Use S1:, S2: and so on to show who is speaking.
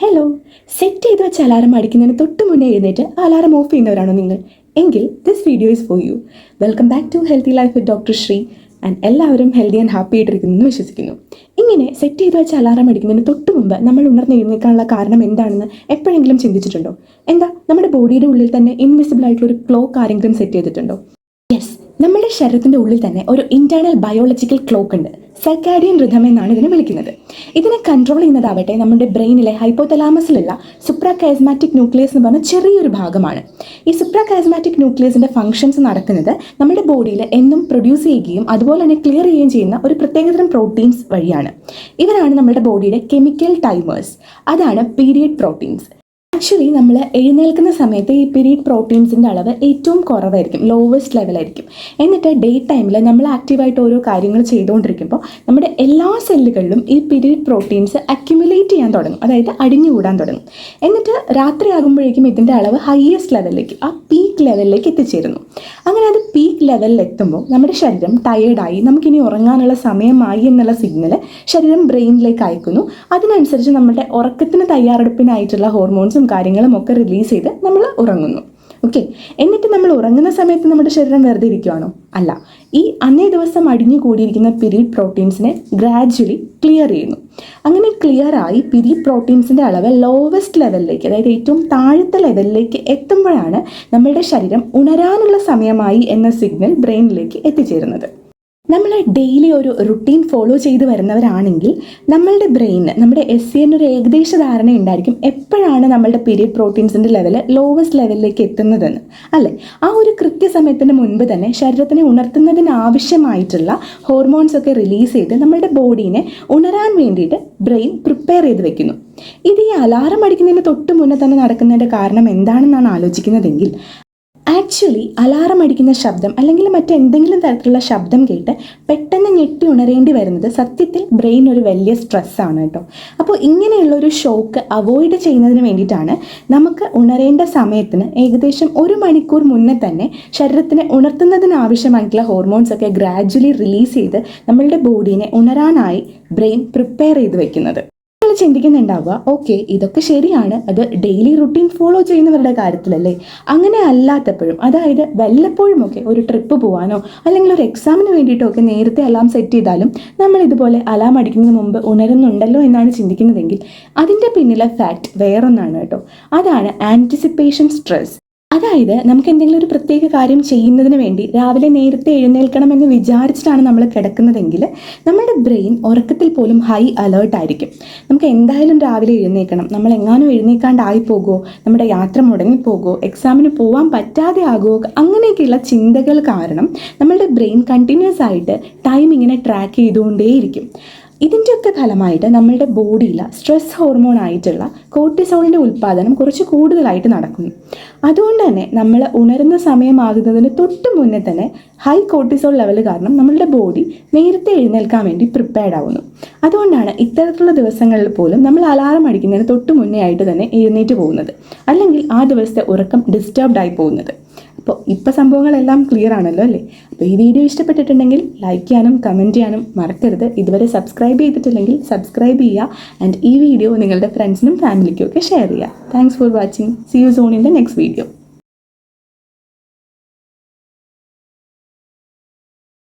S1: Hello, set ചെയ്ത് വെച്ച alarm അടിക്കുന്നതിന് തൊട്ട് മുന്നേ എഴുന്നേറ്റ് ആ അലാറം ഓഫ് ചെയ്യുന്നവരാണോ നിങ്ങൾ? എങ്കിൽ this video is for you. Welcome back to healthy life with doctor Sree. And എല്ലാവരും ഹെൽത്തി ആൻഡ് ഹാപ്പി ആയിട്ടിരിക്കുന്നു എന്ന് വിശ്വസിക്കുന്നു. ഇങ്ങനെ സെറ്റ് ചെയ്ത് വെച്ച അലാറം അടിക്കുന്നതിന് തൊട്ട് മുമ്പ് നമ്മൾ ഉണർന്ന് എഴുന്നേൽക്കാനുള്ള കാരണം എന്താണെന്ന് എപ്പോഴെങ്കിലും ചിന്തിച്ചിട്ടുണ്ടോ? എന്താ നമ്മുടെ ബോഡിയുടെ ഉള്ളിൽ തന്നെ ഇൻവിസിബിൾ ആയിട്ടുള്ള ഒരു ക്ലോക്ക് ആരെങ്കിലും സെറ്റ് ചെയ്തിട്ടുണ്ടോ? യെസ്, നമ്മുടെ ശരീരത്തിൻ്റെ ഉള്ളിൽ തന്നെ ഒരു ഇന്റേണൽ ബയോളജിക്കൽ ക്ലോക്ക് ഉണ്ട്. സർക്കാഡിയൻ റിഥം എന്നാണ് ഇതിനെ വിളിക്കുന്നത്. ഇതിനെ കൺട്രോൾ ചെയ്യുന്നതാവട്ടെ നമ്മുടെ ബ്രെയിനിലെ ഹൈപ്പോതലാമസിലുള്ള സുപ്രാകൈസ്മാറ്റിക് ന്യൂക്ലിയസ് എന്ന് പറഞ്ഞ ചെറിയൊരു ഭാഗമാണ്. ഈ സുപ്രാകൈസ്മാറ്റിക് ന്യൂക്ലിയസിൻ്റെ ഫംഗ്ഷൻസ് നടക്കുന്നത് നമ്മുടെ ബോഡിയിൽ എന്നും പ്രൊഡ്യൂസ് ചെയ്യുകയും അതുപോലെ തന്നെ ക്ലിയർ ചെയ്യുകയും ചെയ്യുന്ന ഒരു പ്രത്യേകതരം പ്രോട്ടീൻസ് വഴിയാണ്. ഇവരാണ് നമ്മുടെ ബോഡിയുടെ കെമിക്കൽ ടൈമേഴ്സ്. അതാണ് പീരിയഡ് പ്രോട്ടീൻസ്. ആക്ച്വലി നമ്മൾ എഴുന്നേൽക്കുന്ന സമയത്ത് ഈ പീരിയഡ് പ്രോട്ടീൻസിൻ്റെ അളവ് ഏറ്റവും കുറവായിരിക്കും, ലോവസ്റ്റ് ലെവലായിരിക്കും. എന്നിട്ട് ഡേ ടൈമിൽ നമ്മൾ ആക്റ്റീവായിട്ട് ഓരോ കാര്യങ്ങൾ ചെയ്തുകൊണ്ടിരിക്കുമ്പോൾ നമ്മുടെ എല്ലാ സെല്ലുകളിലും ഈ പീരിയഡ് പ്രോട്ടീൻസ് അക്യുമുലേറ്റ് ചെയ്യാൻ തുടങ്ങും, അതായത് അടിഞ്ഞുകൂടാൻ തുടങ്ങും. എന്നിട്ട് രാത്രിയാകുമ്പോഴേക്കും ഇതിൻ്റെ അളവ് ഹയസ്റ്റ് ലെവലിലേക്ക്, ആ പീക്ക് ലെവലിലേക്ക് എത്തിച്ചേരുന്നു. അങ്ങനെ അത് പീക്ക് ലെവലിൽ എത്തുമ്പോൾ നമ്മുടെ ശരീരം ടയേർഡായി, നമുക്കിനി ഉറങ്ങാനുള്ള സമയമായി എന്നുള്ള സിഗ്നൽ ശരീരം ബ്രെയിനിലേക്ക് അയക്കുന്നു. അതിനനുസരിച്ച് നമ്മുടെ ഉറക്കത്തിന് തയ്യാറെടുപ്പിനായിട്ടുള്ള ഹോർമോൺസും കാര്യങ്ങളും ഒക്കെ റിലീസ് ചെയ്ത് നമ്മൾ ഉറങ്ങുന്നു. ഓക്കെ, എന്നിട്ട് നമ്മൾ ഉറങ്ങുന്ന സമയത്ത് നമ്മുടെ ശരീരം വെറുതെ ഇരിക്കുകയാണോ? അല്ല, ഈ അന്നേ ദിവസം അടിഞ്ഞു കൂടിയിരിക്കുന്ന പീരിയഡ് പ്രോട്ടീൻസിനെ ഗ്രാജ്വലി ക്ലിയർ ചെയ്യുന്നു. അങ്ങനെ ക്ലിയറായി പീരിയഡ് പ്രോട്ടീൻസിൻ്റെ അളവ് ലോവസ്റ്റ് ലെവലിലേക്ക്, അതായത് ഏറ്റവും താഴത്തെ ലെവലിലേക്ക് എത്തുമ്പോഴാണ് നമ്മളുടെ ശരീരം ഉണരാനുള്ള സമയമായി എന്ന സിഗ്നൽ ബ്രെയിനിലേക്ക് എത്തിച്ചേരുന്നത്. നമ്മൾ ഡെയിലി ഒരു റുട്ടീൻ ഫോളോ ചെയ്ത് വരുന്നവരാണെങ്കിൽ നമ്മളുടെ ബ്രെയിന്, നമ്മുടെ SCN ഒരു ഏകദേശ ധാരണ ഉണ്ടായിരിക്കും എപ്പോഴാണ് നമ്മളുടെ പീരിയഡ് പ്രോട്ടീൻസിൻ്റെ ലെവൽ ലോവസ്റ്റ് ലെവലിലേക്ക് എത്തുന്നതെന്ന്, അല്ലേ? ആ ഒരു കൃത്യസമയത്തിന് മുൻപ് തന്നെ ശരീരത്തിനെ ഉണർത്തുന്നതിന് ആവശ്യമായിട്ടുള്ള ഹോർമോൺസ് ഒക്കെ റിലീസ് ചെയ്ത് നമ്മളുടെ ബോഡീനെ ഉണരാൻ വേണ്ടിയിട്ട് ബ്രെയിൻ പ്രിപ്പയർ ചെയ്ത് വെക്കുന്നു. ഇത് ഈ അലാറം അടിക്കുന്നതിന് തൊട്ട് മുന്നേ തന്നെ നടക്കുന്നതിൻ്റെ കാരണം എന്താണെന്നാണ് ആലോചിക്കുന്നതെങ്കിൽ, ആക്ച്വലി അലാറം അടിക്കുന്ന ശബ്ദം അല്ലെങ്കിൽ മറ്റെന്തെങ്കിലും തരത്തിലുള്ള ശബ്ദം കേട്ട് പെട്ടെന്ന് ഞെട്ടി ഉണരേണ്ടി വരുന്നത് സത്യത്തിൽ ബ്രെയിൻ ഒരു വലിയ സ്ട്രെസ്സാണ് കേട്ടോ. അപ്പോൾ ഇങ്ങനെയുള്ള ഒരു ഷോക്ക് അവോയ്ഡ് ചെയ്യുന്നതിന് വേണ്ടിയിട്ടാണ് നമുക്ക് ഉണരേണ്ട സമയത്തിന് ഏകദേശം 1 മണിക്കൂർ മുന്നേ തന്നെ ശരീരത്തിനെ ഉണർത്തുന്നതിന് ആവശ്യമായിട്ടുള്ള ഹോർമോൺസ് ഒക്കെ ഗ്രാജ്വലി റിലീസ് ചെയ്ത് നമ്മളുടെ ബോഡീനെ ഉണരാനായി ബ്രെയിൻ പ്രിപ്പയർ ചെയ്ത് വെക്കുന്നത്. ചിന്തിക്കുന്നുണ്ടാവുക, ഓക്കെ, ഇതൊക്കെ ശരിയാണ്, അത് ഡെയിലി റുട്ടീൻ ഫോളോ ചെയ്യുന്നവരുടെ കാര്യത്തിലല്ലേ. അങ്ങനെ അല്ലാത്തപ്പോഴും, അതായത് വല്ലപ്പോഴുമൊക്കെ ഒരു ട്രിപ്പ് പോകാനോ അല്ലെങ്കിൽ ഒരു എക്സാമിന് വേണ്ടിയിട്ടോ ഒക്കെ നേരത്തെ അലാം സെറ്റ് ചെയ്താലും നമ്മൾ ഇതുപോലെ അലാം അടിക്കുന്നതിന് മുമ്പ് ഉണരുന്നുണ്ടല്ലോ എന്നാണ് ചിന്തിക്കുന്നതെങ്കിൽ അതിൻ്റെ പിന്നിലെ ഫാക്ട് വേറൊന്നാണ് കേട്ടോ. അതാണ് ആൻറ്റിസിപ്പേഷൻ സ്ട്രെസ്. അതായത് നമുക്ക് എന്തെങ്കിലും ഒരു പ്രത്യേക കാര്യം ചെയ്യുന്നതിന് വേണ്ടി രാവിലെ നേരത്തെ എഴുന്നേൽക്കണമെന്ന് വിചാരിച്ചിട്ടാണ് നമ്മൾ കിടക്കുന്നതെങ്കിൽ നമ്മുടെ ബ്രെയിൻ ഉറക്കത്തിൽ പോലും ഹൈ അലേർട്ടായിരിക്കും. നമുക്ക് എന്തായാലും രാവിലെ എഴുന്നേൽക്കണം, നമ്മൾ എങ്ങാനും എഴുന്നേൽക്കാണ്ടായി പോകുമോ, നമ്മുടെ യാത്ര മുടങ്ങിപ്പോകുമോ, എക്സാമിന് പോകാൻ പറ്റാതെ ആകുമോ, അങ്ങനെയൊക്കെയുള്ള ചിന്തകൾ കാരണം നമ്മളുടെ ബ്രെയിൻ കണ്ടിന്യൂസ് ആയിട്ട് ടൈം ഇങ്ങനെ ട്രാക്ക് ചെയ്തുകൊണ്ടേയിരിക്കും. ഇതിൻ്റെയൊക്കെ ഫലമായിട്ട് നമ്മളുടെ ബോഡിയിൽ സ്ട്രെസ് ഹോർമോൺ ആയിട്ടുള്ള കോർട്ടിസോളിൻ്റെ ഉൽപ്പാദനം കുറച്ച് കൂടുതലായിട്ട് നടക്കുന്നു. അതുകൊണ്ട് തന്നെ നമ്മൾ ഉണരുന്ന സമയമാകുന്നതിന് തൊട്ട് മുന്നേ തന്നെ ഹൈ കോർട്ടിസോൾ ലെവൽ കാരണം നമ്മളുടെ ബോഡി നേരത്തെ എഴുന്നേൽക്കാൻ വേണ്ടി പ്രിപ്പയർഡ് ആവുന്നു. അതുകൊണ്ടാണ് ഇത്തരത്തിലുള്ള ദിവസങ്ങളിൽ പോലും നമ്മൾ അലാറം അടിക്കുന്നതിന് തൊട്ട് മുന്നേ ആയിട്ട് തന്നെ എഴുന്നേറ്റ് പോകുന്നത്, അല്ലെങ്കിൽ ആ ദിവസത്തെ ഉറക്കം ഡിസ്റ്റർബ്ഡ് ആയി പോകുന്നത്. അപ്പോൾ ഇപ്പോൾ സംഭവങ്ങളെല്ലാം ക്ലിയർ ആണല്ലോ അല്ലേ? അപ്പോൾ ഈ വീഡിയോ ഇഷ്ടപ്പെട്ടിട്ടുണ്ടെങ്കിൽ ലൈക്ക് ചെയ്യാനും കമൻറ്റ് ചെയ്യാനും മറക്കരുത്. ഇതുവരെ സബ്സ്ക്രൈബ് ചെയ്തിട്ടില്ലെങ്കിൽ സബ്സ്ക്രൈബ് ചെയ്യുക. ആൻഡ് ഈ വീഡിയോ നിങ്ങളുടെ ഫ്രണ്ട്സിനും ഫാമിലിക്കും ഒക്കെ ഷെയർ ചെയ്യുക. Thanks for watching. See you soon in the next video.